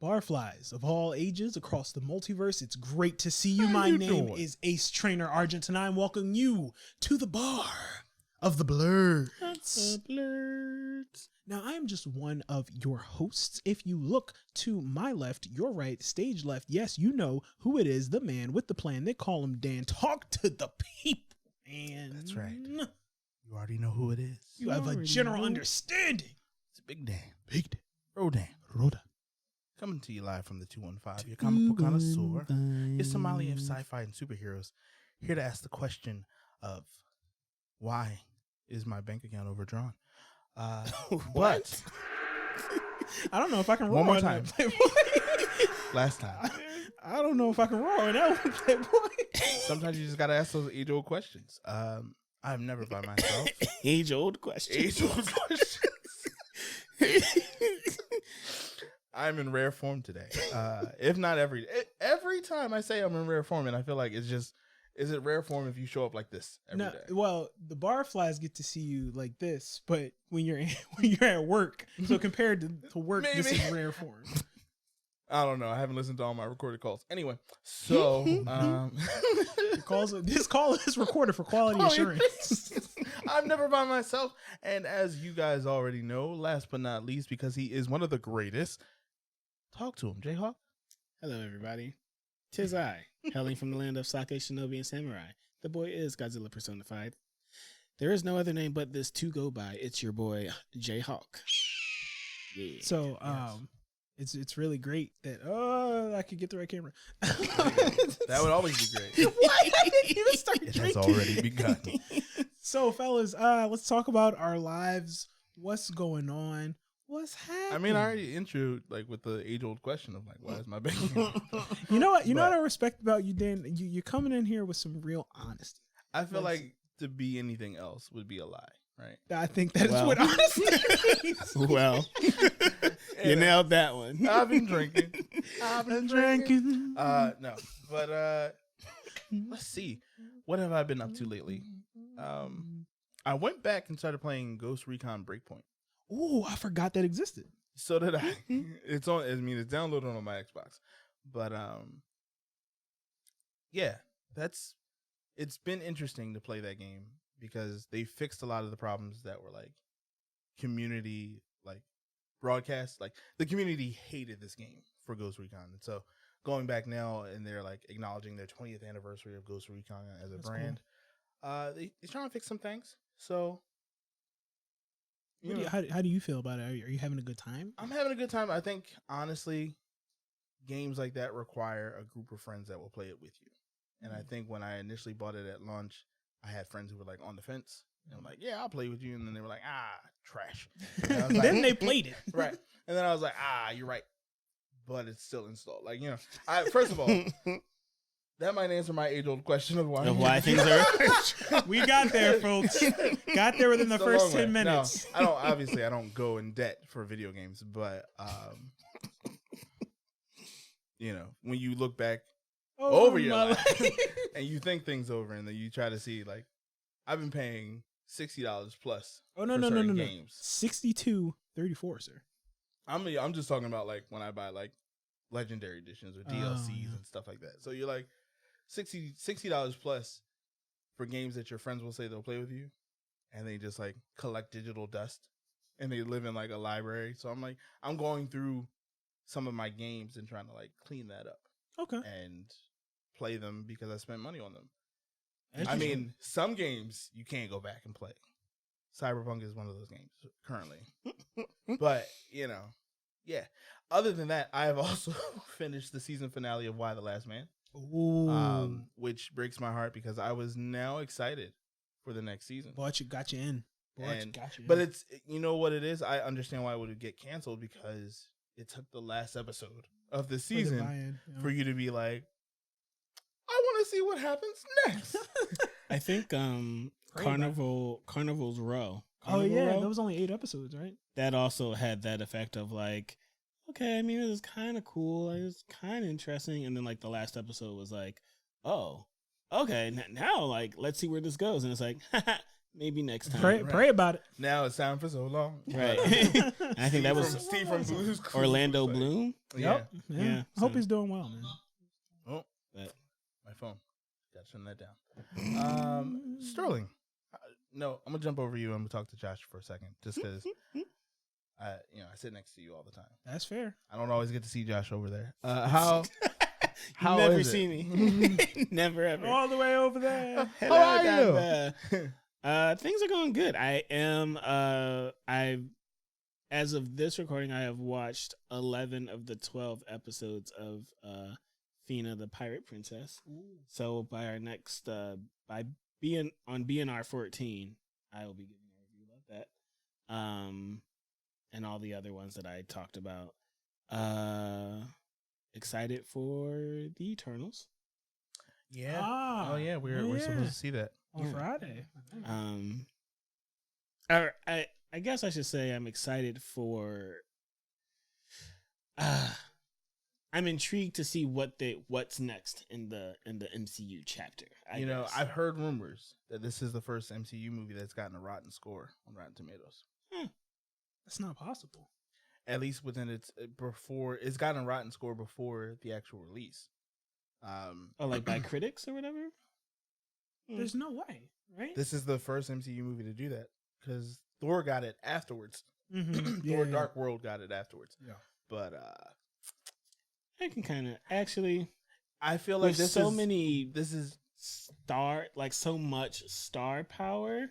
Barflies of all ages across the multiverse, it's great to see you. My name is Ace Trainer Argent, and I'm welcoming you to the bar of the Blerd. The Blerd. Now, I am just one of your hosts. If you look to my left, your right, stage left, yes, you know who it is, the man with the plan. They call him Dan. Talk to the people, man. That's right. You already know who it is. You have a general understanding. It's Big Dan. Big Dan. Rodan. Coming to you live from the 215, your comic book connoisseur, your sommelier of sci-fi and superheroes, here to ask the question of why is my bank account overdrawn? But I don't know if I can roll one more on time. that, Last time. I don't know if I can roll on that one, Playboy. Sometimes you just gotta ask those age-old questions. I'm never by myself. Age-old questions. Age-old questions. I'm in rare form today. If not every time I say I'm in rare form, and I feel like it's just, is it rare form if you show up like this every day? Well, the barflies get to see you like this, but when you're at work, so compared to work, this is rare form. I don't know. I haven't listened to all my recorded calls. Anyway, so this call is recorded for quality assurance. I'm never by myself, and as you guys already know, last but not least, because he is one of the greatest. Talk to him, JHawk. Hello, everybody. 'Tis I, hailing from the land of Sake, Shinobi, and Samurai. The boy is Godzilla personified. There is no other name but this to go by. It's your boy, JHawk. Yeah. So, it's really great that I could get the right camera. That would always be great. What? I didn't even start It drinking. has already begun. So, fellas, let's talk about our lives. What's going on? What's happening? I mean, I already introed like with the age-old question of like, why is my bank account? You know what? You know what I respect about you, Dan? You're coming in here with some real honesty. I feel like to be anything else would be a lie, right? I think that is what honesty means. Well, you nailed that one. I've been drinking. No, but let's see. What have I been up to lately? I went back and started playing Ghost Recon Breakpoint. Oh, I forgot that existed. So did I. It's on. I mean, it's downloaded on my Xbox. But yeah, it's been interesting to play that game because they fixed a lot of the problems that were like community like broadcast. Like the community hated this game for Ghost Recon, and so going back now and they're like acknowledging their 20th anniversary of Ghost Recon as a brand. Cool. They're trying to fix some things. So. How do you feel about it? Are you having a good time? I'm having a good time. I think, honestly, games like that require a group of friends that will play it with you. And I think when I initially bought it at launch, I had friends who were like on the fence. And I'm like, yeah, I'll play with you. And then they were like, trash. And then they played it. Right. And then I was like, you're right. But it's still installed. Like, first of all, that might answer my age-old question of why things are. We got there, folks. Got there within the first 10 minutes. No, I don't go in debt for video games, but when you look back over your life and you think things over, and then you try to see, like, I've been paying $60 plus. Oh no, games. $62.34, sir. I'm just talking about like when I buy like legendary editions or DLCs and stuff like that. So you're like $60 plus for games that your friends will say they'll play with you, and they just like collect digital dust, and they live in like a library. So I'm like, I'm going through some of my games and trying to like clean that up. Okay. And play them because I spent money on them. I mean, some games you can't go back and play. Cyberpunk is one of those games currently. But, yeah. Other than that, I have also finished the season finale of Y: The Last Man. Ooh. Which breaks my heart because I was now excited for the next season. Got you in. But it's, you know what it is? I understand why it would get canceled because it took the last episode of the season for you to be like, I want to see what happens next. I think Carnival's Row. That was only 8 episodes, right? That also had that effect of like, okay, I mean, it was kind of cool. It was kind of interesting. And then like the last episode was like, oh, okay, now like, let's see where this goes. And it's like, maybe next time. Pray about it. Now it's time for so long. Right. I think that was Steve from Blue's Clues Orlando was like- Bloom. Yep. Yeah. Yeah. Yeah, I hope so- he's doing well, man. Oh, But my phone. Gotta turn that down. Sterling. No, I'm gonna jump over you and we'll talk to Josh for a second, just because I sit next to you all the time. That's fair. I don't always get to see Josh over there. How you never is it? see me. Never ever. All the way over there. How are you? Things are going good. I am. As of this recording, I have watched 11 of the 12 episodes of Fina the Pirate Princess. So by our next, by being on BNR 14, I will be giving a review about that. And all the other ones that I talked about. Excited for the Eternals. Yeah. Ah, Oh yeah, we're supposed to see that. on Yeah. Friday. Or I guess I should say I'm excited for. I'm intrigued to see what's next in the MCU chapter. I guess. I've heard rumors that this is the first MCU movie that's gotten a rotten score on Rotten Tomatoes. That's not possible. At least within it's gotten a rotten score before the actual release. Oh, like by critics or whatever. There's no way, right? This is the first MCU movie to do that because Thor got it afterwards. Mm-hmm. Thor: Dark World got it afterwards. Yeah. But I can kind of actually. I feel like There's so many This is so much star power.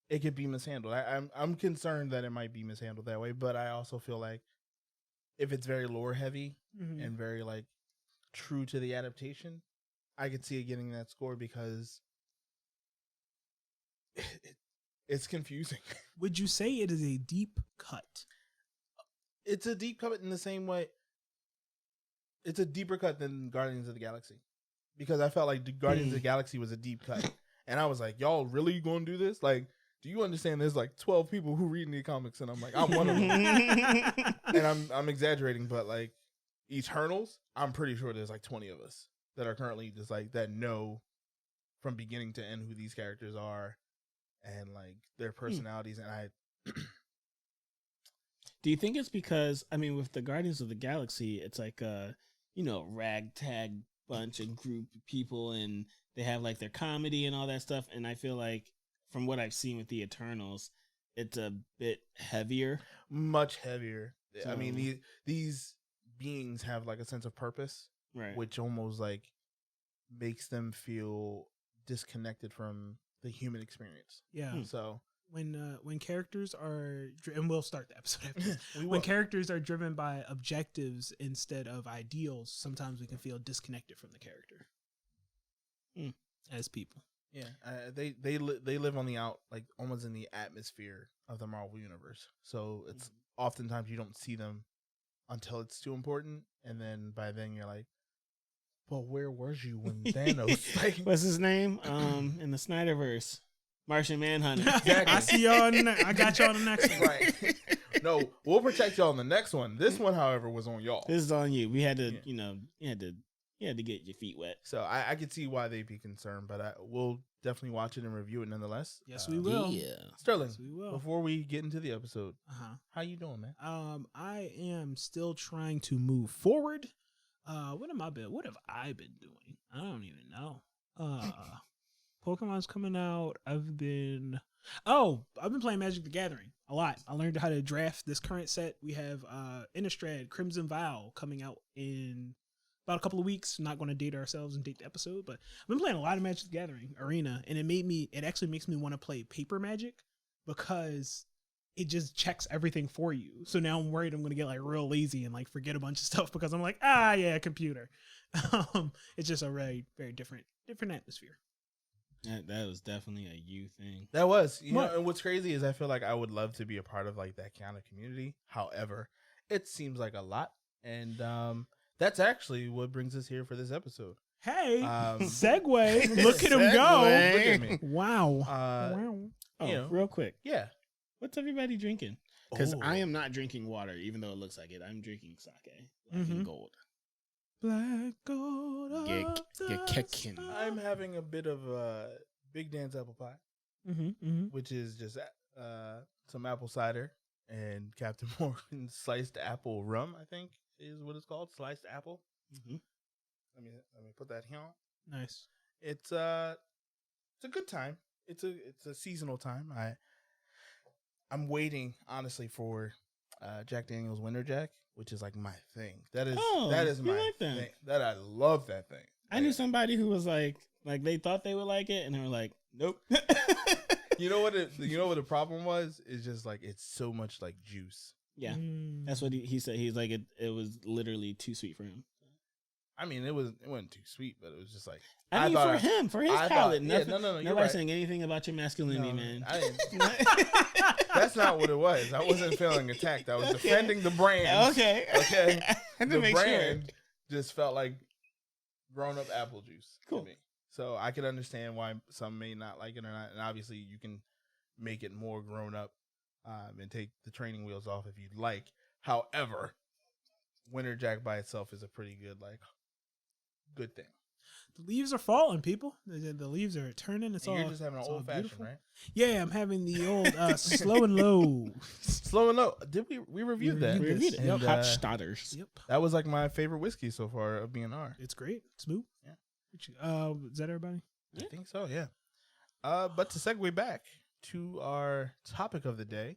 it could be mishandled. I'm concerned that it might be mishandled that way, but I also feel like if it's very lore heavy Mm-hmm. and very like true to the adaptation, I could see it getting that score because it's confusing. Would you say it is a deep cut? It's a deep cut in the same way. It's a deeper cut than Guardians of the Galaxy because I felt like the Guardians of the Galaxy was a deep cut, and I was like, "Y'all really gonna do this? Like, do you understand? There's like 12 people who read the comics, and I'm like, I'm one of them, and I'm exaggerating, but like Eternals, I'm pretty sure there's like 20 of us that are currently just like that know from beginning to end who these characters are and like their personalities, and I." Do you think it's because with the Guardians of the Galaxy, it's like a ragtag bunch of group of people, and they have like their comedy and all that stuff, and I feel like from what I've seen with the Eternals, it's a bit heavier, Much heavier. So- I mean, these beings have like a sense of purpose, right? which almost like makes them feel disconnected from the human experience. Yeah. So When characters are, and we'll start the episode after this. we When will. characters are driven by objectives instead of ideals, sometimes we can feel disconnected from the character as people. Yeah, they live on the like almost in the atmosphere of the Marvel universe. So it's oftentimes you don't see them until it's too important, and then by then you're like, well, where was you when Thanos? Like, What's his name? In the Snyderverse, Martian Manhunter. Exactly. I see y'all. I got y'all on the next one. right? No, we'll protect y'all on the next one. This one, however, was on y'all. This is on you. We had to, Yeah. you had to get your feet wet. So I could see why they'd be concerned, but we'll definitely watch it and review it nonetheless. Yes, we will. Sterling, Yes, we will. before we get into the episode, Uh-huh. how you doing, man? I am still trying to move forward. What have I been doing? I don't even know. Pokemon's coming out. I've been playing Magic the Gathering a lot. I learned how to draft this current set. We have Innistrad Crimson Vow coming out in about a couple of weeks. Not going to date ourselves and date the episode, but I've been playing a lot of Magic the Gathering Arena, and it actually makes me want to play Paper Magic because it just checks everything for you. So now I'm worried I'm going to get like real lazy and like forget a bunch of stuff because I'm like, computer. It's just a very, very different atmosphere. That was definitely a you thing. That was, What? and what's crazy is I feel like I would love to be a part of like that kind of community. However, it seems like a lot, and that's actually what brings us here for this episode. Hey, Um, segue. Look at him Look go. at me. Wow. Wow. Oh, You know. real quick. Yeah, What's everybody drinking? Because Oh. I am not drinking water, even though it looks like it. I'm drinking sake, black and Mhm. gold. Black gold. Get of the kicking. sun. I'm having a bit of Big Dan's apple pie. which is just some apple cider and Captain Morgan's sliced apple rum. I think is what it's called, sliced apple. Mm-hmm. Let me put that here. Nice. It's a good time. It's a seasonal time. I'm waiting honestly for Jack Daniel's Winter Jack, which is like my thing. That is my like that. thing. That I love that thing. I knew somebody who was like they thought they would like it, and they were like, nope. You know what the problem was? It's just like it's so much like juice. Yeah, that's what he said. He's like it was literally too sweet for him. I mean, it wasn't too sweet, but it was just like I mean, for him, for his palate. Yeah, no. Nobody's right. saying anything about your masculinity, man. I didn't. That's not what it was. I wasn't feeling attacked. I was defending the brand. Okay. The brand just felt like grown up apple juice to me. So I can understand why some may not like it or not. And obviously, you can make it more grown up and take the training wheels off if you'd like. However, Winter Jack by itself is a pretty good thing. The leaves are falling, people. The leaves are turning. It's and all. You're just having an old fashioned, right? Yeah, I'm having the old slow and low. Slow and low. Did we reviewed that? We reviewed it. And, Hot Stodders. Yep. That was like my favorite whiskey so far of B&R. It's great. Smooth. Yeah. Is that everybody? I think so. Yeah. But to segue back to our topic of the day,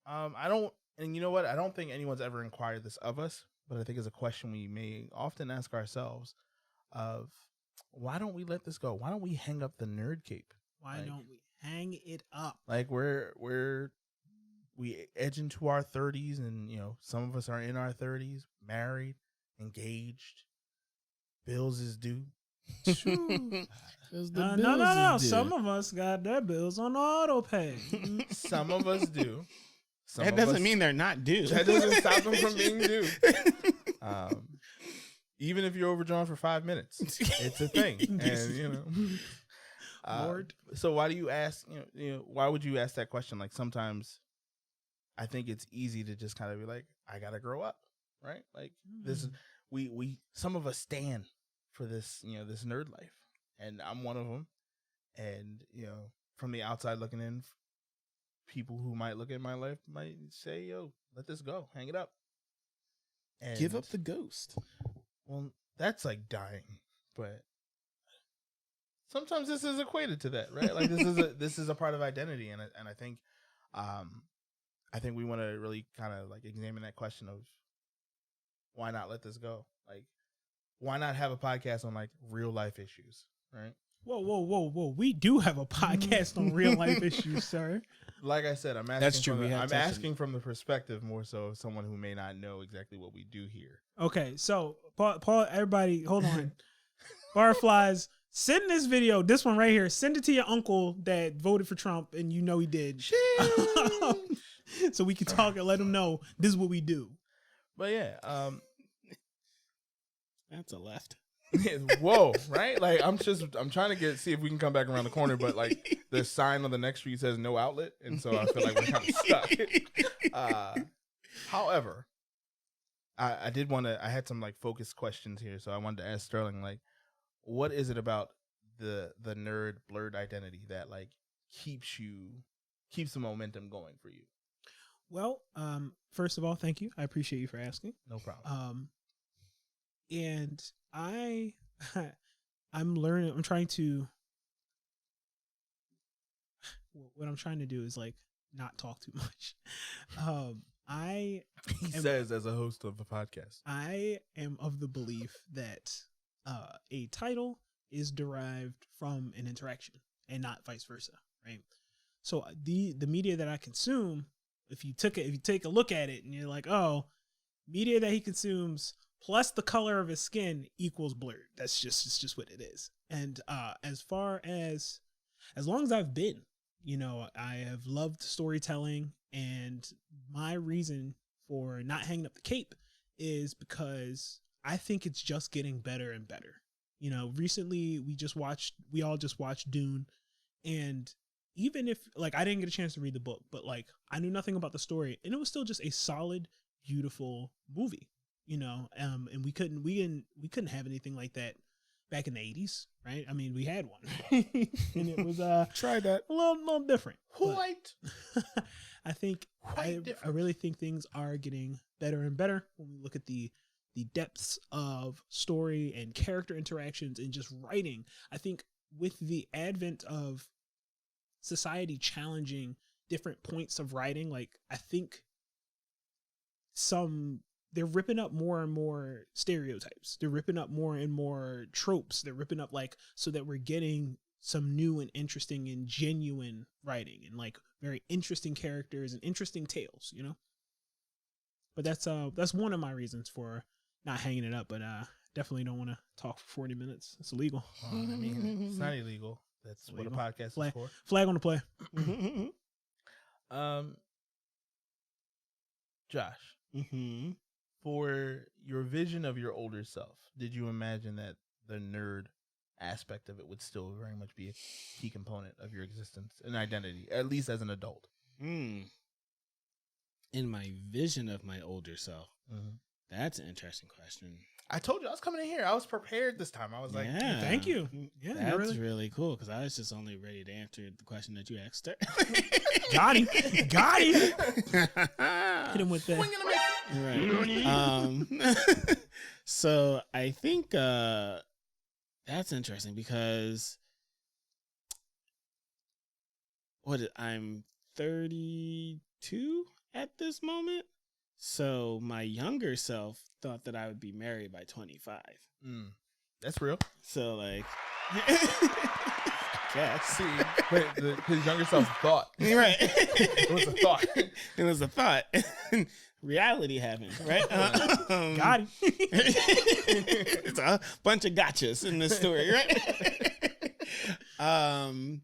and you know what? I don't think anyone's ever inquired this of us, but I think it's a question we may often ask ourselves of why don't we let this go? Why don't we hang up the nerd cape? Why don't we hang it up? Like we edge into our 30s, and some of us are in our 30s, married, engaged, bills is due. No. Some of us got their bills on auto pay. Some of us do. That doesn't mean they're not due. That doesn't stop them from being due. Even if you're overdrawn for 5 minutes, it's a thing. And Lord. So why do you ask? Why would you ask that question? Like sometimes, I think it's easy to just kind of be like, I gotta grow up, right? Like this is we some of us stand for this, this nerd life, and I'm one of them. And from the outside looking in, people who might look at my life might say, "Yo, let this go, hang it up, and give up the ghost." Well, that's like dying, but sometimes this is equated to that, right? Like this is a part of identity, and I think we want to really kind of like examine that question of why not let this go? Like, why not have a podcast on like real life issues, right? Whoa. We do have a podcast on real life issues, sir. Like I said, I'm asking. That's true. I'm asking from the perspective more so of someone who may not know exactly what we do here. Okay, so Paul, everybody, hold on. Barflies, send this video, this one right here. Send it to your uncle that voted for Trump, and he did. So we can talk and let him know this is what we do. But yeah, that's a left. Whoa, right? Like I'm trying to see if we can come back around the corner, but like the sign on the next street says no outlet, and so I feel like we're kind of stuck. However, I had some like focused questions here, so I wanted to ask Sterling, like, what is it about the nerd Blerd identity that like keeps the momentum going for you? Well, first of all, thank you. I appreciate you for asking. No problem. And I'm learning. What I'm trying to do is like not talk too much. He says as a host of a podcast, I am of the belief that a title is derived from an interaction and not vice versa, right? So the media that I consume, if you take a look at it and you're like, oh, media that he consumes plus the color of his skin equals Blerd. It's just what it is. And as long as I've been, I have loved storytelling, and my reason for not hanging up the cape is because I think it's just getting better and better. Recently we all just watched Dune, and even if like I didn't get a chance to read the book, but like I knew nothing about the story, and it was still just a solid, beautiful movie. And we couldn't have anything like that back in the 80s, right? I mean, we had one, and it was Try that. a little different. but White. I think I really think things are getting better and better when we look at the depths of story and character interactions and just writing. I think with the advent of society challenging different points of writing, like I think they're ripping up more and more stereotypes. They're ripping up more and more tropes. They're ripping up like so that we're getting some new and interesting and genuine writing and like very interesting characters and interesting tales, you know? But that's one of my reasons for not hanging it up, but definitely don't want to talk for 40 minutes. It's illegal. I mean, it's not illegal. That's what a podcast is for. Flag on the play. Josh, for your vision of your older self, did you imagine that the nerd aspect of it would still very much be a key component of your existence and identity, at least as an adult? In my vision of my older self, that's an interesting question. I told you I was coming in here. I was prepared this time. I was like, Yeah. Thank you. Yeah, That's really cool because I was just only ready to answer the question that you asked her. Got him. Got him. Hit him with that. Right. So I think that's interesting because I'm 32 at this moment. So my younger self thought that I would be married by 25. That's real. So like, yes. See, but his younger self thought. Right. It was a thought. It was a thought. Reality happened, right? Got him. It's a bunch of gotchas in this story, right? And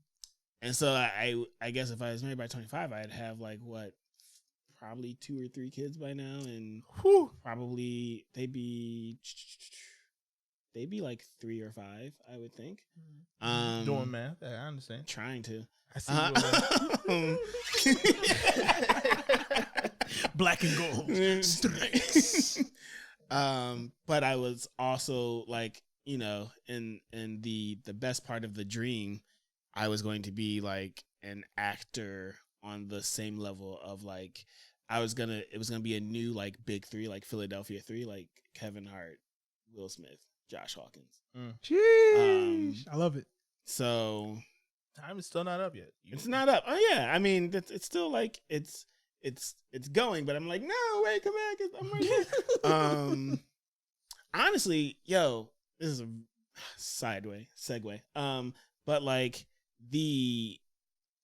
so I guess if I was married by 25, I'd have like probably 2 or 3 kids by now, and probably they'd be like 3 or 5, I would think. Doing math, I understand. Trying to. I see Black and gold strikes. But I was also like, you know, in the best part of the dream, I was going to be like an actor on the same level of like it was gonna be a new like big 3, like Philadelphia 3, like Kevin Hart, Will Smith, Josh Hawkins. Jeez. I love it. So time is still not up yet. It's not up. Oh yeah, I mean it's still like it's going, but I'm like, no, wait, come back. I'm right here. Honestly, this is a segue. But like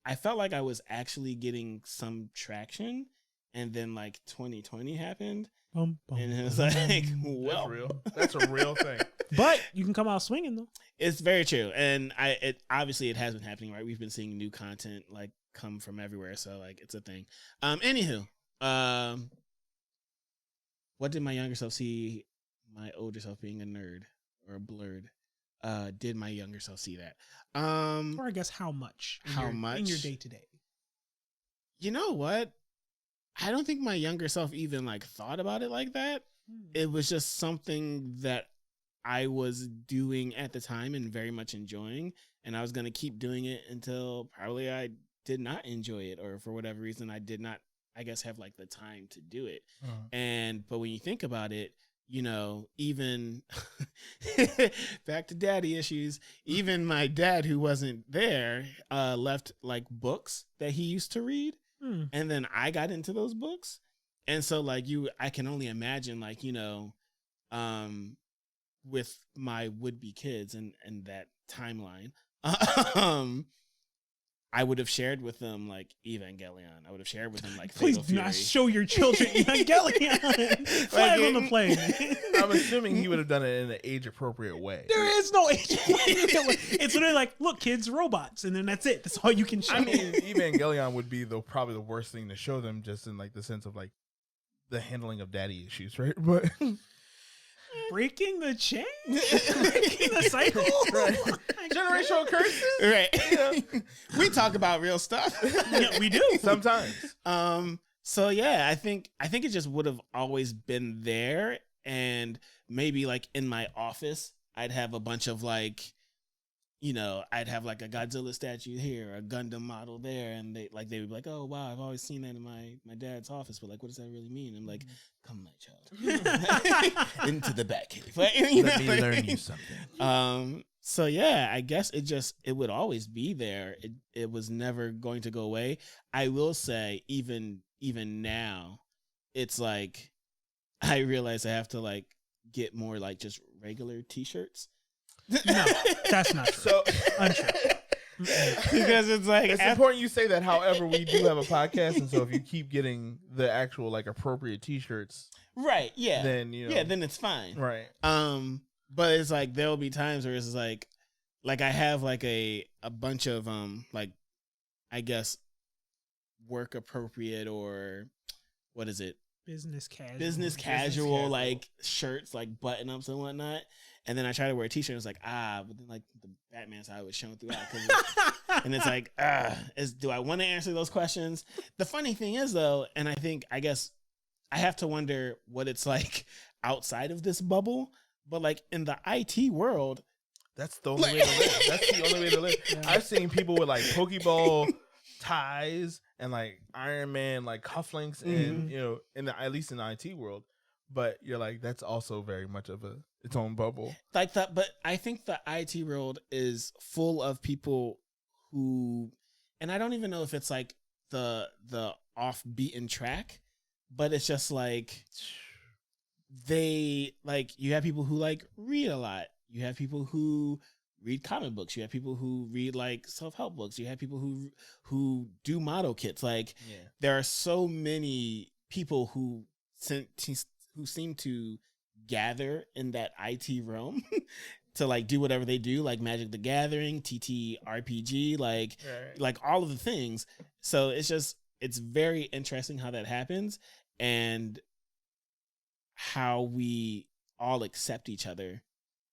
I felt like I was actually getting some traction, and then like 2020 happened, and it was like, well, that's a real thing. But you can come out swinging though. It's very true, and it obviously it has been happening, right? We've been seeing new content like come from everywhere, so like it's a thing. Anywho, what did my younger self see my older self being a nerd or a blerd? Did my younger self see that? Or I guess how much? In your day to day? You know what? I don't think my younger self even like thought about it like that. It was just something that I was doing at the time and very much enjoying, and I was going to keep doing it until probably I did not enjoy it, or for whatever reason I did not, I guess, have like the time to do it. But when you think about it, you know, even back to daddy issues, even my dad, who wasn't there, left like books that he used to read. And then I got into those books. And so like I can only imagine like, you know, with my would-be kids and that timeline, I would have shared with them like Evangelion. I would have shared with them like Please Fatal do not Fury. show your children Evangelion. Flag on the play. I'm assuming he would have done it in an age-appropriate way. There is no age. It's literally like, look, kids, robots, and then that's it. That's all you can show. I mean, Evangelion would be probably the worst thing to show them, just in like the sense of like the handling of daddy issues, right? But breaking the chain, breaking the cycle, right. Generational curses, right? Yeah. We talk about real stuff. Yeah, we do sometimes. So yeah, I think it just would have always been there, and maybe like in my office, I'd have a bunch of like, you know, I'd have like a Godzilla statue here, a Gundam model there, and they would be like, "Oh wow, I've always seen that in my dad's office," but like, what does that really mean? I'm like, "Come, my child, into the Batcave. Let me learn you something." So yeah, I guess it would always be there. It was never going to go away. I will say, even now, it's like I realize I have to like get more like just regular T-shirts. No, that's not true. So Untrue. Because it's like it's important you say that. However, we do have a podcast, and so if you keep getting the actual like appropriate T-shirts, right, yeah, then you know, yeah, then it's fine, right? But it's like there'll be times where it's like I have like a bunch of like I guess work appropriate or what is it? Business casual. Business casual like shirts, like button ups and whatnot. And then I try to wear a T-shirt. It's like but then like the Batman side was shown throughout. And it's like do I want to answer those questions? The funny thing is though, and I guess I have to wonder what it's like outside of this bubble. But like in the IT world, that's the only way to live. That's the only way to live. Yeah. I've seen people with like Pokeball ties and like Iron Man like cufflinks, and you know, at least in the IT world. But you're like, that's also very much of its own bubble. Like that, but I think the IT world is full of people who, and I don't even know if it's like the off beaten track, but it's just like they like you have people who like read a lot. You have people who read comic books. You have people who read like self-help books. You have people who do model kits. Like there are so many people who seem to gather in that IT realm to like do whatever they do, like Magic the Gathering, TTRPG, like all of the things. So it's very interesting how that happens and how we all accept each other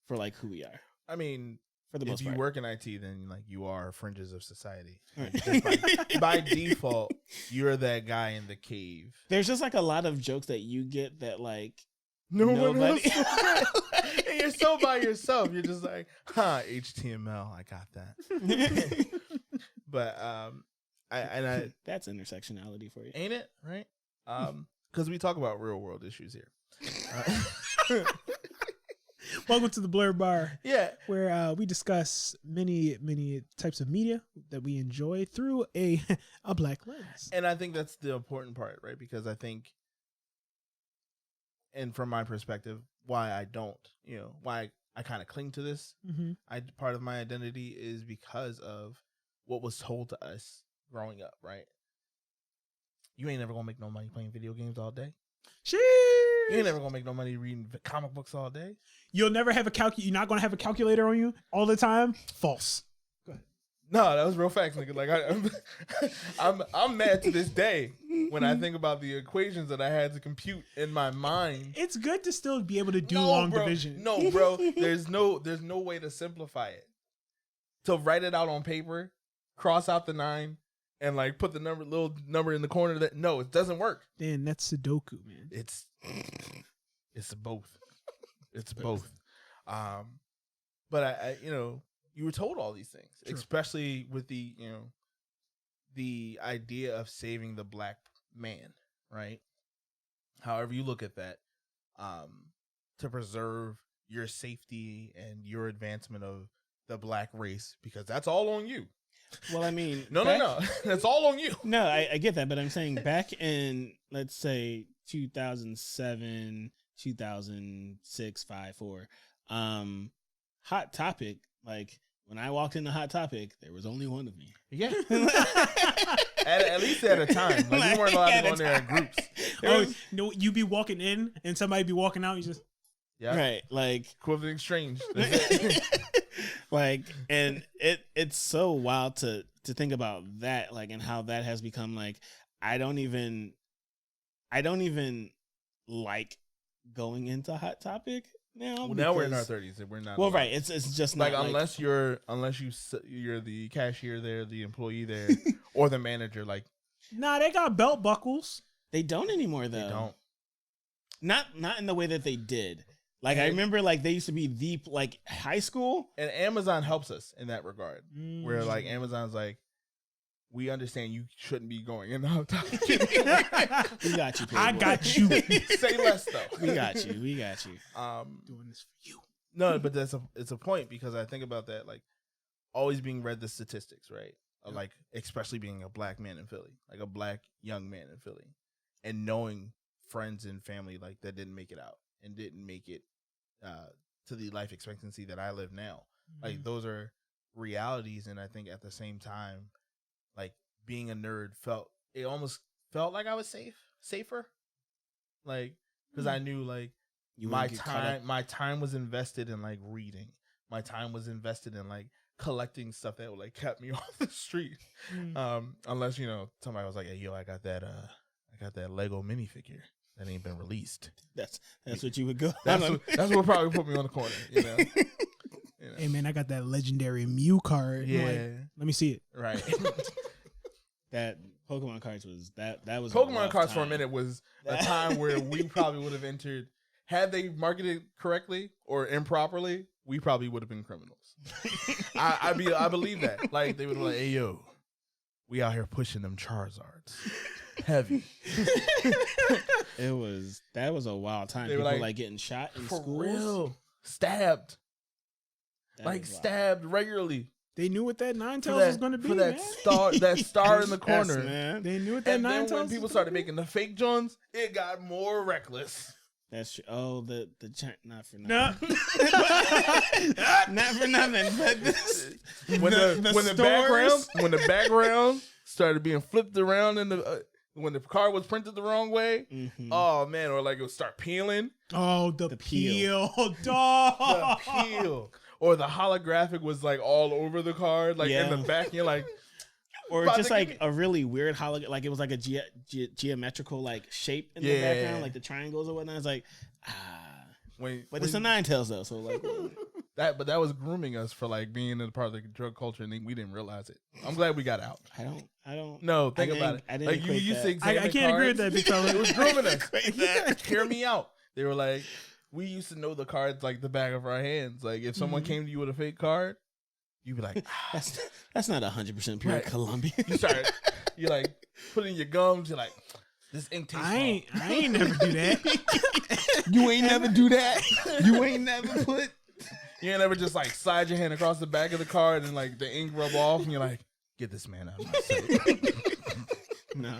for like who we are. I mean, for the most part. If you work in IT, then like you are fringes of society. Like, by default, you're that guy in the cave. There's just like a lot of jokes that you get that like nobody. And you're so by yourself. You're just like, HTML. I got that. But I that's intersectionality for you, ain't it? Right? Because we talk about real world issues here. Welcome to the Blerd Bar. Yeah. Where we discuss many types of media that we enjoy through a black lens. And I think that's the important part, right? Because I think, and from my perspective, why I don't, why I kind of cling to this, part of my identity is because of what was told to us growing up, right? You ain't never gonna make no money playing video games all day. Sheesh. You ain't never gonna make no money reading comic books all day. You'll never have you're not gonna have a calculator on you all the time. False. Go ahead. No, that was real facts, nigga. Like I'm mad to this day when I think about the equations that I had to compute in my mind. It's good to still be able to do long division. No, bro. There's no way to simplify it. To write it out on paper, cross out the 9. And like put the little number in the corner it doesn't work. Then that's Sudoku, man. It's both. It's both. But I you were told all these things, True. Especially with the idea of saving the black man, right? However you look at that, to preserve your safety and your advancement of the black race, because that's all on you. Well, I mean, no. That's all on you. No, I get that, but I'm saying back in, let's say, 2007, 2006, 5, 4, Hot Topic, like, when I walked into Hot Topic, there was only one of me. Yeah. at least at a time. Like, we weren't allowed to go in there in groups. You be walking in, and somebody be walking out, you just... Yeah. Right, like... Equivalent exchange. Like, and it's so wild to think about that, like, and how that has become like, I don't even like going into Hot Topic now. Well, now we're in our 30s and we're not. Well, allowed. Right. It's just not like unless you're the cashier there, the employee there, or the manager. Like, nah, they got belt buckles. They don't anymore though. They don't. Not in the way that they did. Like I remember, like they used to be the like high school, and Amazon helps us in that regard. Where like Amazon's like, we understand you shouldn't be going in the hotel. We got you. Playboy. I got you. Say less though. We got you. We got you. Doing this for you. No, but it's a point because I think about that, like always being read the statistics, right? Of, like especially being a black man in Philly, like a black young man in Philly, and knowing friends and family like that didn't make it out and didn't make it to the life expectancy that I live now. Like those are realities, and I think at the same time, like being a nerd almost felt like I was safer, like because I knew like my time was invested in like reading, my time was invested in like collecting stuff that would like kept me off the street, unless somebody was like, hey yo, I got that Lego minifigure that ain't been released. That's what you would go. That's what probably put me on the corner. Hey man, I got that legendary Mew card. Yeah, like, let me see it. Right. That Pokemon cards was that was Pokemon cards for a minute was a time where we probably would have entered, had they marketed correctly or improperly, we probably would have been criminals. I believe that. Like they would be like, hey yo, we out here pushing them Charizards. Heavy. That was a wild time. They People were like getting shot in for schools. real. Stabbed. Stabbed regularly. They knew what that Ninetales was going to be, for that man. star in the corner. Yes, man. They knew what that And then Ninetales when people started making the fake Johns, it got more reckless. That's true. Oh, the not for nothing. No. Not for nothing. But this, When the background started being flipped around in the when the card was printed the wrong way, oh man, or like it would start peeling. Oh, the peel, dog. The peel. Or the holographic was like all over the card, like in the back. And you're like, or just like a really weird like it was like a geometrical like shape in the background, like the triangles or whatnot. It's like, but it's a Ninetales though, so like but that was grooming us for like being a part of the drug culture, and we didn't realize it. I'm glad we got out. I don't. No, think about it. I didn't like you used to I can't agree with that, big fella. It was grooming us. Hear me out. They were like, we used to know the cards like the back of our hands. Like if someone came to you with a fake card, you'd be like, that's not 100% pure Colombian. You like put in your gums. You're like, this ink tastes. I ain't never do that. You ain't never do that. You ain't never put. You ain't never just like slide your hand across the back of the card and like the ink rub off, and you're like, get this man out of my sight. No.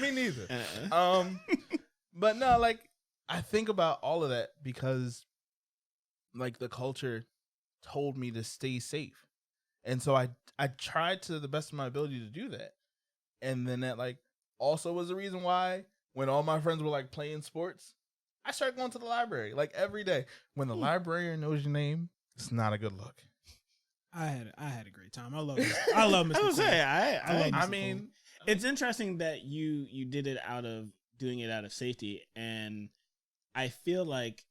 Me neither. But no, like I think about all of that because like the culture told me to stay safe. And so I tried to the best of my ability to do that. And then that like also was the reason why when all my friends were like playing sports, I started going to the library like every day. When the librarian knows your name, it's not a good look. I had a great time. I love Mr. I would say I mean, it's interesting that you did it doing it out of safety, and I feel like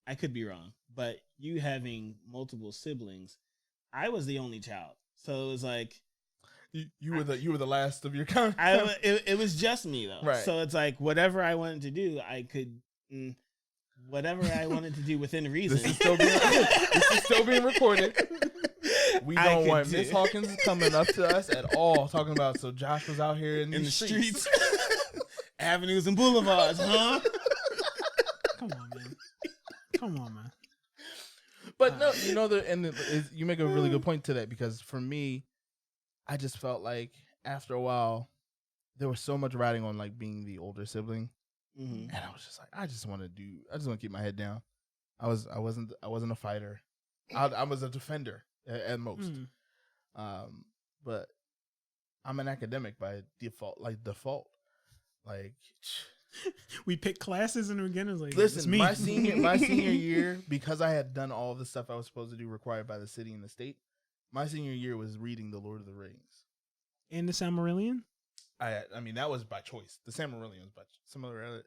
I could be wrong, but you having multiple siblings, I was the only child, so it was like you were the last of your kind. It was just me though, right? So it's like whatever I wanted to do, I could. Whatever I wanted to do within reason. This is still being recorded. We don't want Miss Hawkins coming up to us at all talking about. So Josh was out here in the streets. Avenues and boulevards, huh? Come on, man. But no, you make a really good point to that because for me, I just felt like after a while, there was so much riding on like being the older sibling. And I was just like, I just want to keep my head down. I wasn't a fighter. I was a defender at most. But I'm an academic by default. Like we pick classes in the beginning. Like, listen, my senior year, because I had done all the stuff I was supposed to do required by the city and the state. My senior year was reading The Lord of the Rings and the Silmarillion. I mean, that was by choice. The Silmarillion was by Similarian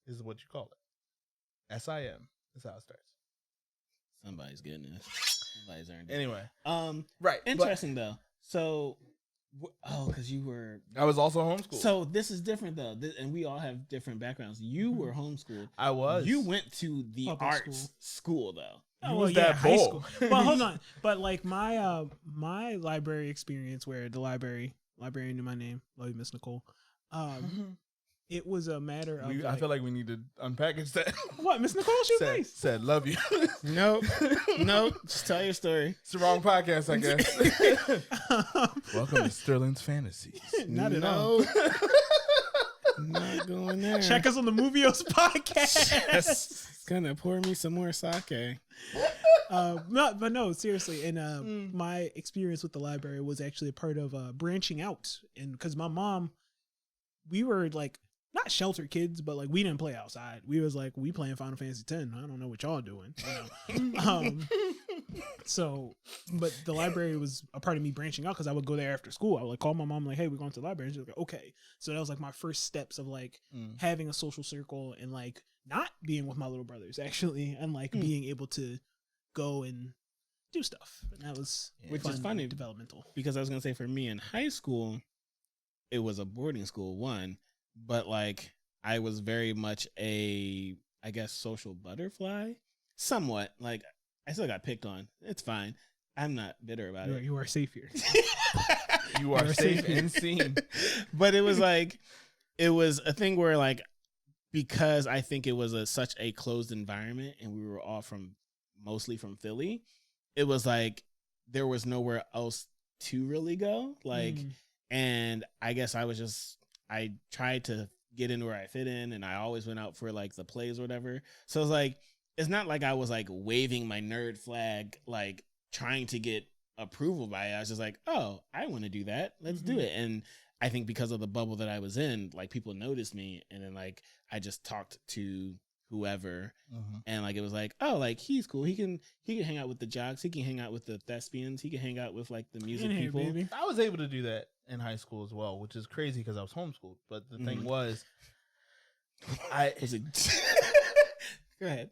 is what you call it. SIM is how it starts. Somebody's getting this. Somebody's earned it. Anyway. Right. Interesting though. So Oh, because you were. I was also homeschooled. So this is different though, and we all have different backgrounds. You were homeschooled. I was. You went to the Public arts school though. Oh, was yeah, that high bull. school. Well, hold on. But like my my library experience, where the librarian knew my name, love you, Miss Nicole. It was a matter of. I feel like we need to unpackage that. What, Miss Nicole? She was nice. Said love you. Nope. Just tell your story. It's the wrong podcast, I guess. Welcome to Sterling's Fantasies. Not at all. Not going there. Check us on the Movios podcast. Gonna pour me some more sake. No, seriously. And my experience with the library was actually a part of branching out, and because my mom, we were like not sheltered kids, but like we didn't play outside. We was like, we playing Final Fantasy X. I don't know what y'all doing. You know? So, but the library was a part of me branching out because I would go there after school. I would like call my mom like, hey, we're going to the library. And she was like, okay. So that was like my first steps of like having a social circle and like not being with my little brothers actually, and like being able to go and do stuff. And that was Which is funny, developmental. Because I was gonna say for me in high school, it was a boarding school but like I was very much a, I guess, social butterfly, somewhat. Like I still got picked on. It's fine. I'm not bitter about it. You are safe here. You are safe and seen. But it was like, it was a thing where like, because I think it was such a closed environment and we were all mostly from Philly, it was like there was nowhere else to really go. Like, and I guess I tried to get in where I fit in, and I always went out for like the plays or whatever. So it's like, it's not like I was like waving my nerd flag, like trying to get approval by it. I was just like, oh, I want to do that. Let's do it. And I think because of the bubble that I was in, like people noticed me, and then like I just talked to whoever, and like it was like, oh, like he's cool. He can hang out with the jocks. He can hang out with the thespians. He can hang out with like the music people. Baby. I was able to do that in high school as well, which is crazy because I was homeschooled. But the thing was, Go ahead.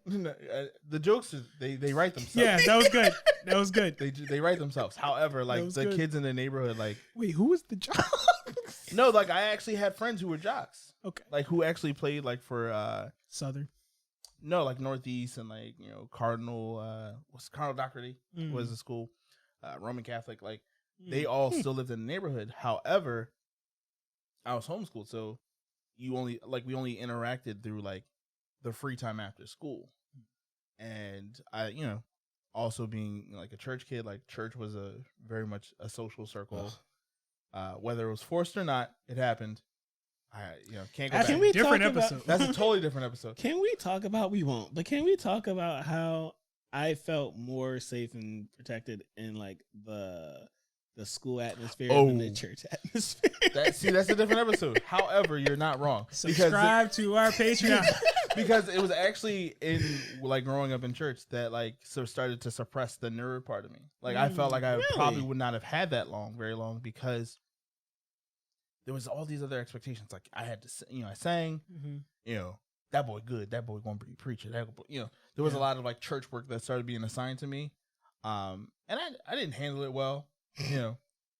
The jokes they write themselves. Yeah, that was good. That was good. They write themselves. However, like the good. kids in the neighborhood, like, wait, who was the jock? no, like I actually had friends who were jocks. Okay, like who actually played like for Southern. No, like Northeast and like Cardinal. What's Cardinal Doherty was the school, Roman Catholic. Like they all still lived in the neighborhood. However, I was homeschooled, so we only interacted through like the free time after school. And I, also being like a church kid, like church was very much a social circle. Whether it was forced or not, it happened. I can't go back. Can we different talk episode? That's a totally different episode. Can we talk about, we won't, but can we talk about how I felt more safe and protected in like the school atmosphere than the church atmosphere? That's a different episode. However, you're not wrong. Subscribe to our Patreon. Because it was actually in like growing up in church that like started to suppress the nerd part of me. Like I felt like I probably would not have had that very long because there was all these other expectations. Like I had to, I sang, that boy good, that boy going to be a preacher. That boy, there was a lot of like church work that started being assigned to me. And I didn't handle it well.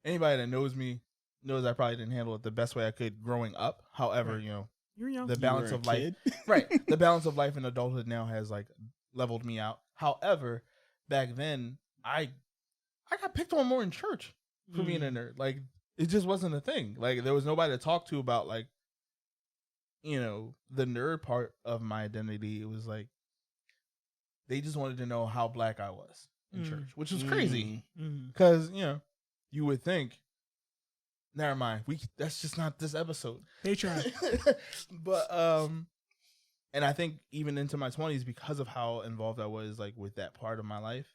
Anybody that knows me knows I probably didn't handle it the best way I could growing up. However, You're young. the balance of life, right? The balance of life and adulthood now has like leveled me out. However, back then I got picked on more in church for being a nerd. Like it just wasn't a thing. Like there was nobody to talk to about like, the nerd part of my identity. It was like they just wanted to know how black I was in church, which was crazy because you would think, never mind, that's just not this episode. Patreon. But and I think even into my 20s, because of how involved I was like with that part of my life,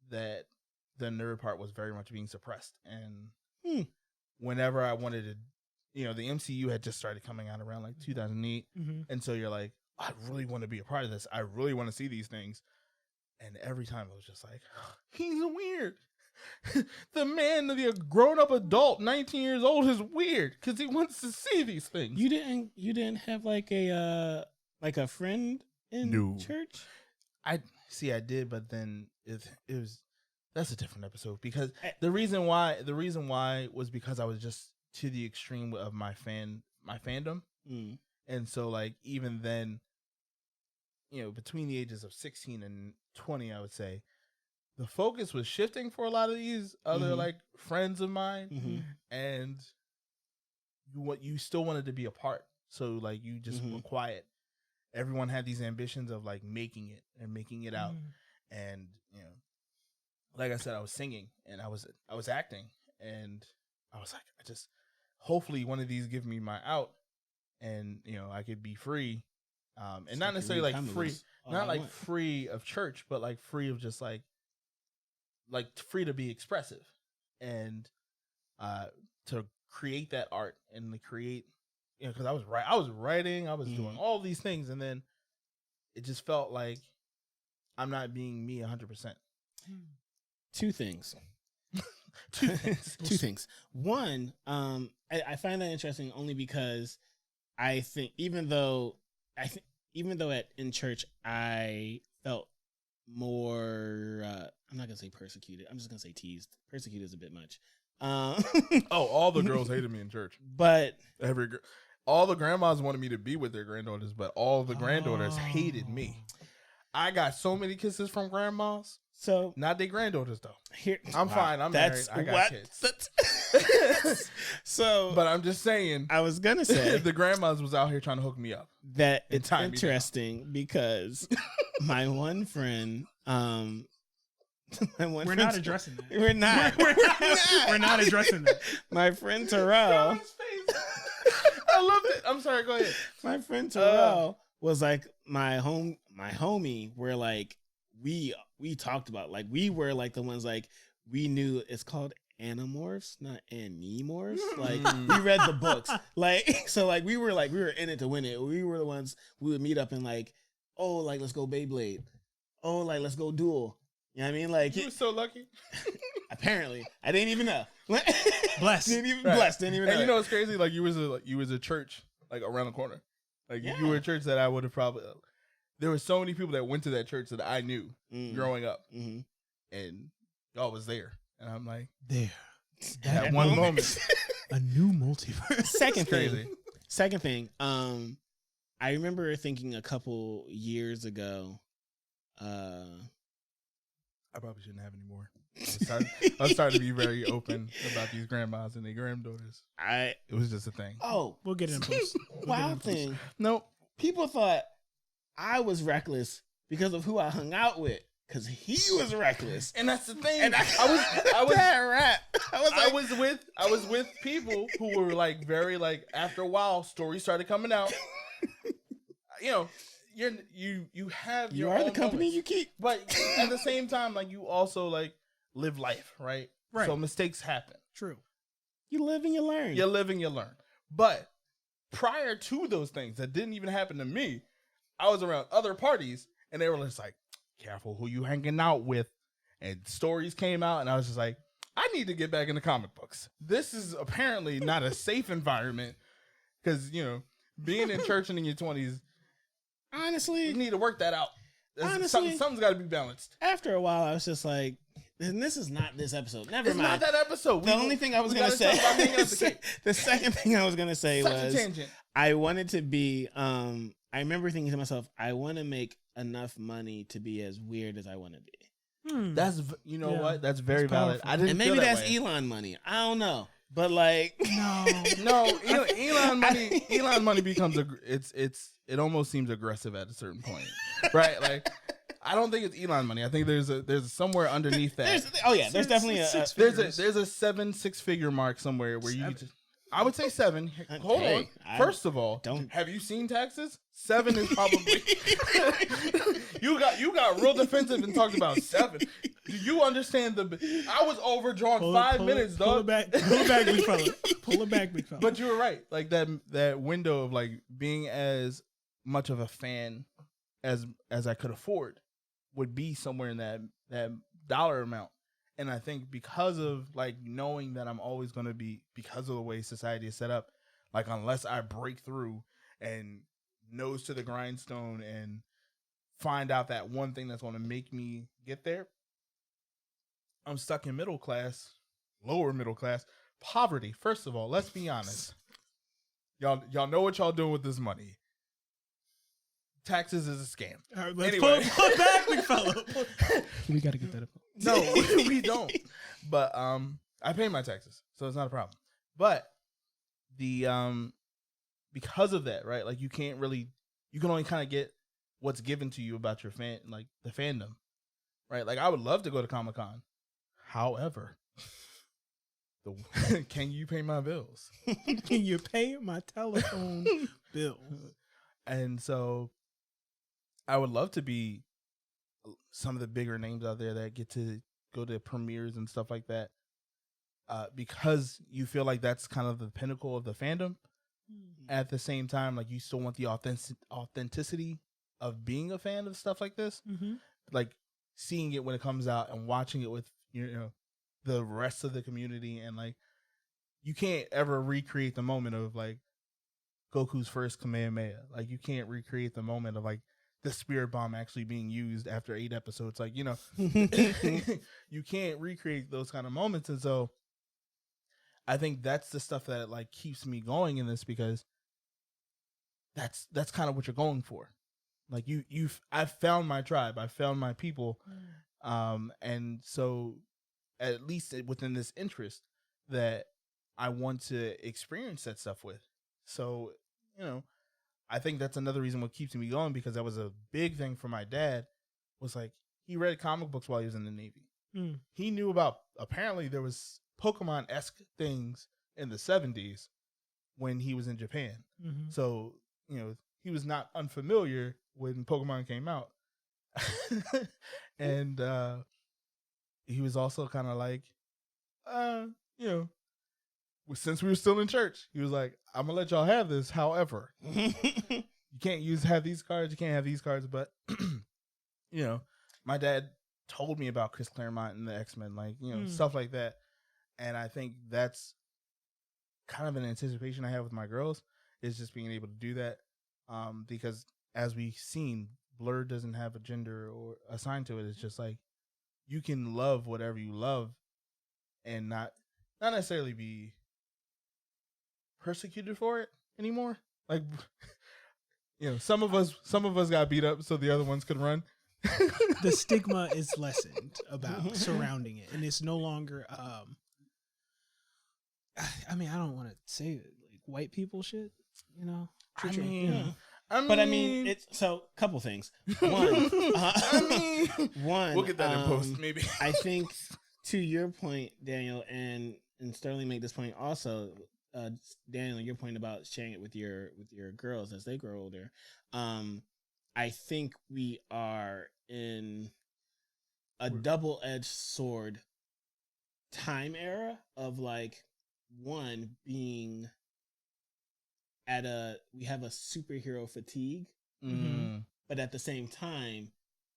that the nerd part was very much being suppressed. And whenever I wanted to, the MCU had just started coming out around like 2008, and so you're like, I really want to be a part of this. I really want to see these things. And every time it was just like, he's weird. The grown-up adult, 19 years old, is weird because he wants to see these things. You didn't have like a friend in church? I did, but then it was That's a different episode because the reason why was because I was just to the extreme of my fandom. Mm. And so like even then, you know, between the ages of 16 and 20, I would say the focus was shifting for a lot of these other like friends of mine, and you still wanted to be a part. So like you just were quiet. Everyone had these ambitions of like making it and making it out. And, you know, like I said, I was singing and I was acting, and I was like, hopefully one of these give me my out, and, you know, I could be free. And not necessarily like free, not like free of church, but like free of just like free to be expressive and to create that art and to create, you know, because I was writing, I was doing all these things, and then it just felt like I'm not being me 100%. Two things. Two things. One, I find that interesting only because I think even though in church I felt more, I'm not gonna say persecuted. I'm just gonna say teased. Persecuted is a bit much. All the girls hated me in church, but all the grandmas wanted me to be with their granddaughters, but all the granddaughters hated me. I got so many kisses from grandmas. So not their granddaughters though. Here, I'm fine. I'm married. I got kids. So, but I'm just saying. I was gonna say the grandmas was out here trying to hook me up. That it's interesting because my one friend, we're not addressing that. We're not. We're not addressing that. My friend Terrell. I loved it. I'm sorry. Go ahead. My friend Terrell was like my homie. Where like we talked about, like we were like the ones like we knew it's called Animorphs, not Animorphs. Like we read the books. Like so like we were in it to win it. We were the ones we would meet up and like, oh, like let's go Beyblade. Oh, like let's go Duel. You know what I mean? Like you were so lucky. Apparently, I didn't even know. Blessed. Didn't even know. And you know what's crazy? Like you was a church like around the corner. Like you were a church that I would have probably. There were so many people that went to that church that I knew growing up, and y'all was there, and I'm like, there. That one moment, a new multiverse. Second thing. I remember thinking a couple years ago. I probably shouldn't have any more. I started to be very open about these grandmas and their granddaughters. It was just a thing. Oh, we'll get in post. Wild thing. Nope. People thought I was reckless because of who I hung out with, because he was reckless, and that's the thing. And I was with people who were like very like. After a while, stories started coming out. You know. You have you your are own the company moments. you keep, but at the same time, like you also like live life, right? So mistakes happen. True. You live and you learn. You live and you learn. But prior to those things that didn't even happen to me, I was around other parties and they were just like, "Careful who you hanging out with," and stories came out, and I was just like, "I need to get back into comic books. This is apparently not a safe environment because you know being in church and in your 20s." Honestly, you need to work that out. Something's got to be balanced. After a while, I was just like, and this is not this episode. Never mind. It's not that episode. The only thing I was going to say, the second thing I was going to say was, I wanted to be, I remember thinking to myself, I want to make enough money to be as weird as I want to be. That's, you know what? That's very valid. I didn't. And maybe that's Elon money. I don't know. But like, no, Elon money becomes it almost seems aggressive at a certain point, right? Like, I don't think it's Elon money. I think there's somewhere underneath that. There's definitely there's a 6-figure mark somewhere where you. I would say 7. Hold on. First of all, have you seen taxes? 7 is probably. you got real defensive and talked about 7. Do you understand I was overdrawn 5 minutes, dog. Pull it back, big fella. Pull it back, big fella. But you were right. Like that window of like being as much of a fan as I could afford would be somewhere in that dollar amount. And I think because of like knowing that I'm always going to be, because of the way society is set up, like unless I break through and nose to the grindstone and find out that one thing that's going to make me get there, I'm stuck in middle class, lower middle class, poverty. First of all, let's be honest. Y'all know what y'all doing with this money. Taxes is a scam. All right, let's Anyway. pull it back, big fella. We got to get that up. No, we don't. But I pay my taxes, so it's not a problem. But the because of that, right? Like you can only kind of get what's given to you about your the fandom, right? Like I would love to go to Comic-Con. However, can you pay my bills? Can you pay my telephone bill? And so I would love to be some of the bigger names out there that get to go to premieres and stuff like that. Because you feel like that's kind of the pinnacle of the fandom. At the same time, like you still want the authenticity of being a fan of stuff like this. Mm-hmm. Like seeing it when it comes out and watching it with, the rest of the community. And like, you can't ever recreate the moment of like Goku's first Kamehameha. Like you can't recreate the moment of like the spirit bomb actually being used after 8 episodes. Like, you can't recreate those kind of moments. And so I think that's the stuff that like keeps me going in this, because that's kind of what you're going for. Like I've found my tribe. I found my people. And so at least within this interest that I want to experience that stuff with. So, I think that's another reason what keeps me going, because that was a big thing for my dad. Was like, he read comic books while he was in the Navy. He knew about, apparently there was Pokemon-esque things in the 70s when he was in Japan. Mm-hmm. So, he was not unfamiliar when Pokemon came out. And he was also kind of like, since we were still in church, he was like, I'm going to let y'all have this. However, you can't have these cards. You can't have these cards. But, my dad told me about Chris Claremont and the X-Men, like, stuff like that. And I think that's kind of an anticipation I have with my girls, is just being able to do that. Because as we've seen, Blerd doesn't have a gender or assigned to it. It's just like, you can love whatever you love and not necessarily be persecuted for it anymore. Like, some of us got beat up so the other ones could run. The stigma is lessened about surrounding it, and it's no longer I mean, I don't want to say it, like white people shit, But I mean, it's so couple things. One, we'll get that in post, maybe. I think to your point, Daniel, and Sterling made this point also. Daniel, your point about sharing it with your girls as they grow older. I think we are in a double-edged sword time era of like, one being we have a superhero fatigue, but at the same time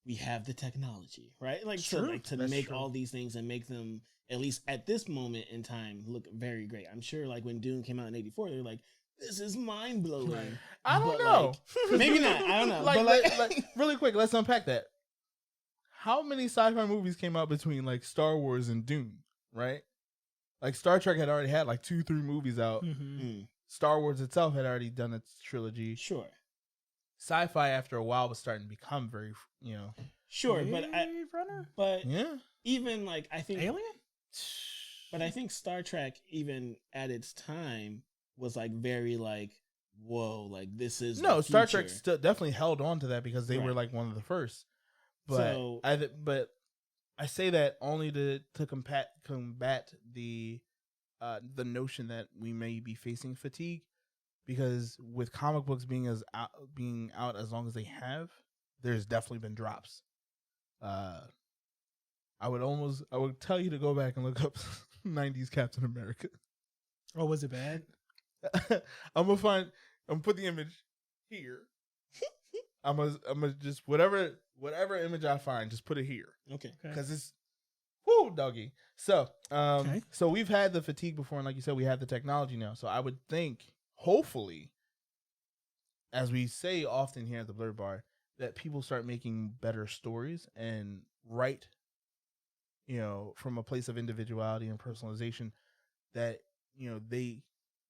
we have the technology, right? Like, so like to That's make true. all these things and make them, at least at this moment in time, look very great. I'm sure like when Dune came out in '84, they're like, this is mind blowing. Right. I don't know. Like, maybe not. I don't know. like, really quick, let's unpack that. How many sci-fi movies came out between like Star Wars and Dune, right? Like Star Trek had already had like 2-3 movies out. Mm-hmm. Star Wars itself had already done its trilogy. Sure. Sci-fi after a while was starting to become very, Sure, Blade Runner? but yeah. even like I think Alien? But I think Star Trek, even at its time, was like very like, whoa, like this is No, the Star future. Trek definitely held on to that because they were Right. like one of the first. But So- I say that only to combat the notion that we may be facing fatigue, because with comic books being out as long as they have, there's definitely been drops. I would tell you to go back and look up 90s Captain America. Oh, was it bad? I'm gonna put the image here. I'm gonna just whatever image I find, just put it here. Okay. Because it's whoo doggy. So Okay. so we've had the fatigue before, and like you said, we have the technology now. So I would think, hopefully, as we say often here at the Blerd Bar, that people start making better stories and write from a place of individuality and personalization that,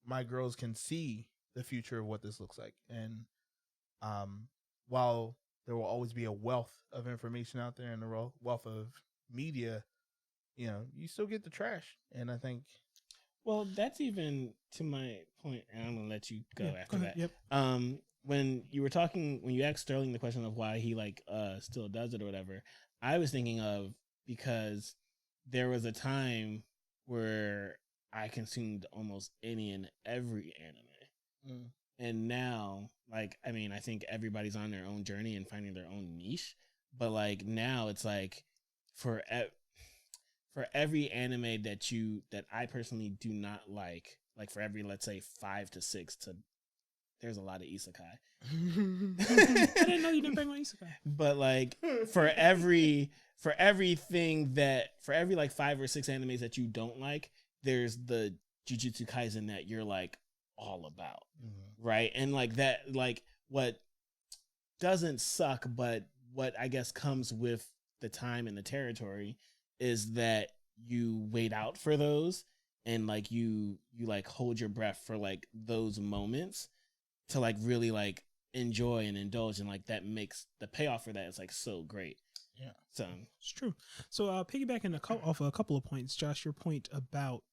my girls can see the future of what this looks like. And while there will always be a wealth of information out there and a wealth of media, you still get the trash. And I think, well, that's even to my point, and I'm gonna let you go after go ahead. that. Yep. When you asked Sterling the question of why he still does it or whatever, I was thinking of, because there was a time where I consumed almost any and every anime. And now, I think everybody's on their own journey and finding their own niche. But now it's for every anime that I personally do not like for every, let's say 5 to 6 there's a lot of isekai. I didn't know you didn't bang on isekai. But for every 5 or 6 animes that you don't like, there's the Jujutsu Kaisen that you're all about. Right? And what doesn't suck, but what I guess comes with the time and the territory is that you wait out for those, and you hold your breath for those moments to really enjoy and indulge, and that makes the payoff for that is so great. Yeah, so it's true. So piggybacking off a couple of points, Josh, your point about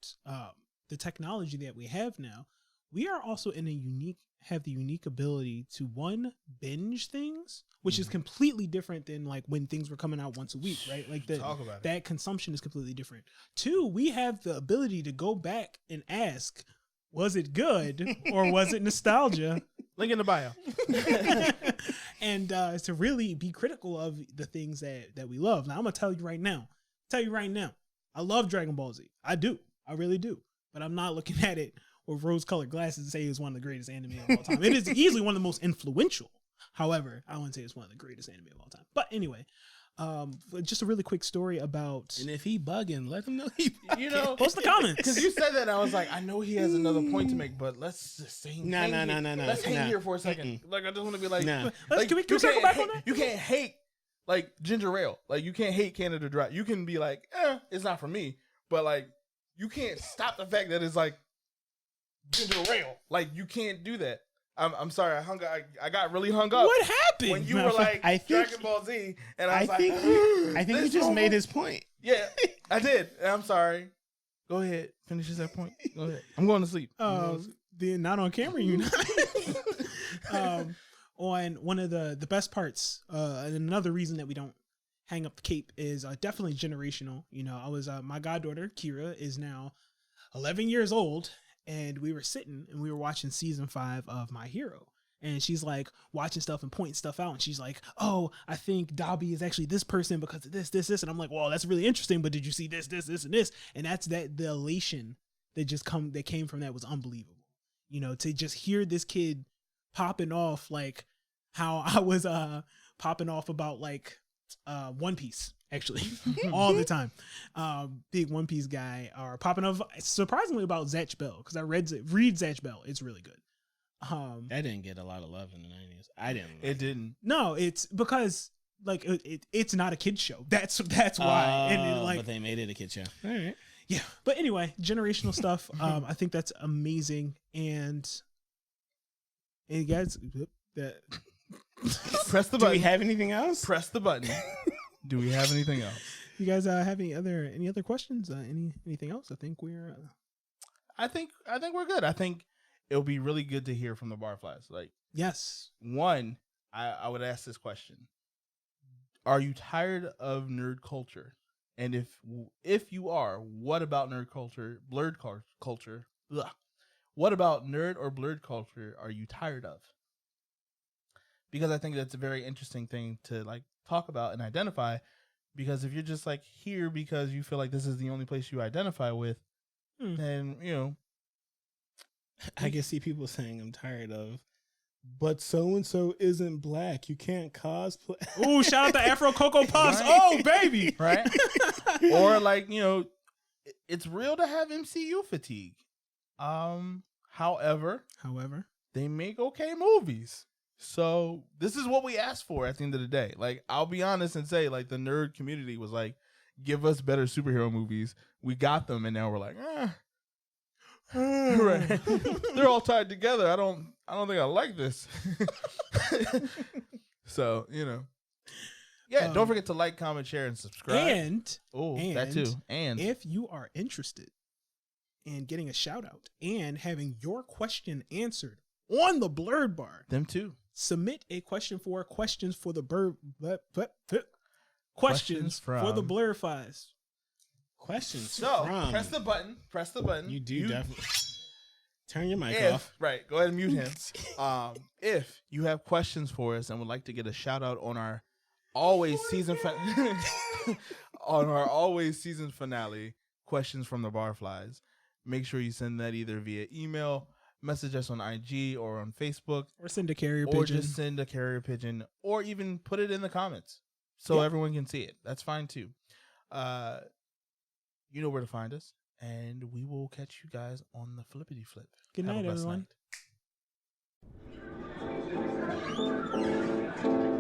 the technology that we have now, we are also have the unique ability to binge things, which is completely different than when things were coming out once a week, right? That consumption is completely different. 2, we have the ability to go back and ask, was it good or was it nostalgia? Link in the bio. And to really be critical of the things that we love. Now, I'm going to tell you right now, I love Dragon Ball Z. I do. I really do. But I'm not looking at it with rose-colored glasses and say it's one of the greatest anime of all time. It is easily one of the most influential. However, I wouldn't say it's one of the greatest anime of all time. But anyway, just a really quick story about... And if he bugging, let him know he bugging. Post the comments. Because you said that, and I was like, I know he has another point to make, but let's just say... No. Let's hang here for a second. I just want to be Can we circle back on that? You can't hate, ginger ale. You can't hate Canada Dry. You can be it's not for me. But, you can't stop the fact that it's, ginger ale. You can't do that. I'm sorry. I got really hung up. What happened? When you were Dragon Ball Z, and I think he just made his point. Yeah, I did. And I'm sorry. Go ahead. Finish that point. Go ahead. I'm going to sleep. Not on camera, you know. On one of the best parts, and another reason that we don't hang up the cape is definitely generational. I was my goddaughter Kira is now 11 years old. And we were sitting and we were watching season 5 of My Hero. And she's watching stuff and pointing stuff out. And she's like, oh, I think Dobby is actually this person because of this. And I'm like, well, that's really interesting. But did you see this, and this? And that's the elation that came from that was unbelievable. To just hear this kid popping off how I was popping off about One Piece. Actually, all the time. Big One Piece guy are popping up surprisingly about Zatch Bell because I read Zatch Bell. It's really good. That didn't get a lot of love in the 90s. I didn't. It didn't. No, it's because it's not a kid's show. That's why. And but they made it a kid's show. All right. Yeah, but anyway, generational stuff. I think that's amazing. And guys, that press the button. Do we have anything else? Press the button. Do we have anything else? You guys have any other questions? Anything else? I think we're. I think we're good. I think it'll be really good to hear from the Barflies. Yes. One, I would ask this question: are you tired of nerd culture? And if you are, what about nerd culture, blerd culture? Ugh. What about nerd or blerd culture are you tired of? Because I think that's a very interesting thing to talk about and identify, because if you're just here because you feel like this is the only place you identify with, then I can see people saying I'm tired of, but so and so isn't black, you can't cosplay. Ooh, shout out to Afro Cocoa Puffs. Right? Oh baby, right? Or it's real to have MCU fatigue. However, they make okay movies. So this is what we asked for at the end of the day. I'll be honest and say, the nerd community was give us better superhero movies. We got them, and now we're like, right. They're all tied together. I don't think I like this. So, yeah, don't forget to like, comment, share, and subscribe. And that too. And if you are interested in getting a shout out and having your question answered on the Blerd Bar, them too. Submit a question for questions for the Blerd Files. Questions. So press the button. You definitely turn your mic off. Right. Go ahead and mute him. If you have questions for us and would like to get a shout out on our always season finale, questions from the Barflies, make sure you send that either via email, message us on IG or on Facebook, or send a carrier pigeon, or just send a carrier pigeon, or even put it in the comments so everyone can see it. That's fine too. You know where to find us, and we will catch you guys on the flippity flip. Good night, everyone. Night.